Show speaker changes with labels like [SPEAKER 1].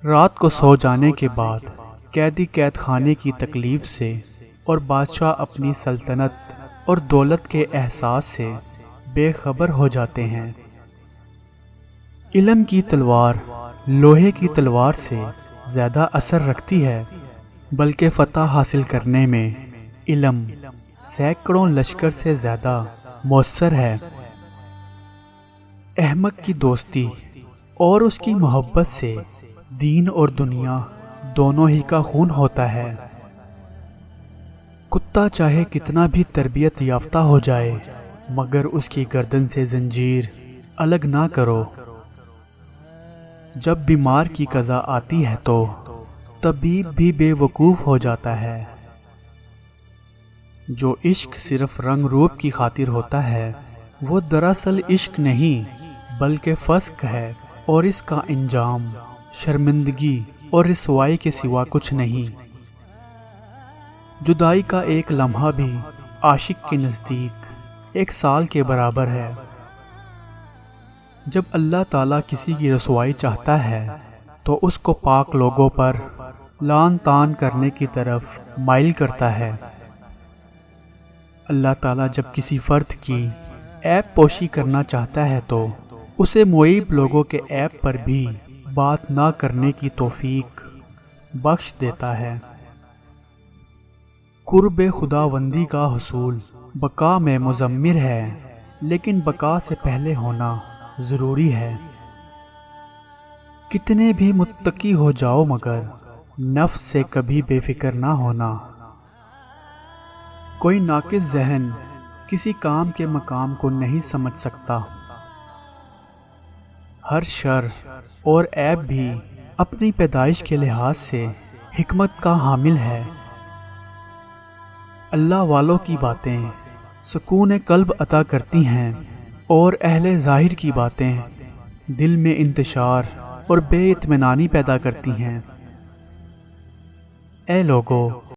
[SPEAKER 1] رات کو سو جانے کے بعد قیدی قید خانے کی تکلیف سے اور بادشاہ اپنی سلطنت اور دولت کے احساس سے بے خبر ہو جاتے ہیں۔ علم کی تلوار لوہے کی تلوار سے زیادہ اثر رکھتی ہے، بلکہ فتح حاصل کرنے میں علم سینکڑوں لشکر سے زیادہ مؤثر ہے۔ احمق کی دوستی اور اس کی محبت سے دین اور دنیا دونوں ہی کا خون ہوتا ہے۔ کتا چاہے کتنا بھی تربیت یافتہ ہو جائے، مگر اس کی گردن سے زنجیر الگ نہ کرو۔ جب بیمار کی قضا آتی ہے تو طبیب بھی بے وقوف ہو جاتا ہے۔ جو عشق صرف رنگ روپ کی خاطر ہوتا ہے، وہ دراصل عشق نہیں بلکہ فسق ہے، اور اس کا انجام شرمندگی اور رسوائی کے سوا کچھ نہیں۔ جدائی کا ایک لمحہ بھی عاشق کے نزدیک 1 سال کے برابر ہے۔ جب اللہ تعالیٰ کسی کی رسوائی چاہتا ہے تو اس کو پاک لوگوں پر لعن طعن کرنے کی طرف مائل کرتا ہے۔ اللہ تعالیٰ جب کسی فرد کی عیب پوشی کرنا چاہتا ہے تو اسے معیب لوگوں کے عیب پر بھی بات نہ کرنے کی توفیق بخش دیتا ہے۔ قرب خداوندی کا حصول بقا میں مضمر ہے، لیکن بقا سے پہلے ہونا ضروری ہے۔ کتنے بھی متقی ہو جاؤ مگر نفس سے کبھی بے فکر نہ ہونا۔ کوئی ناقص ذہن کسی کام کے مقام کو نہیں سمجھ سکتا۔ ہر شر اور عیب بھی اپنی پیدائش کے لحاظ سے حکمت کا حامل ہے۔ اللہ والوں کی باتیں سکون قلب عطا کرتی ہیں، اور اہل ظاہر کی باتیں دل میں انتشار اور بے اطمینانی پیدا کرتی ہیں۔ اے لوگو!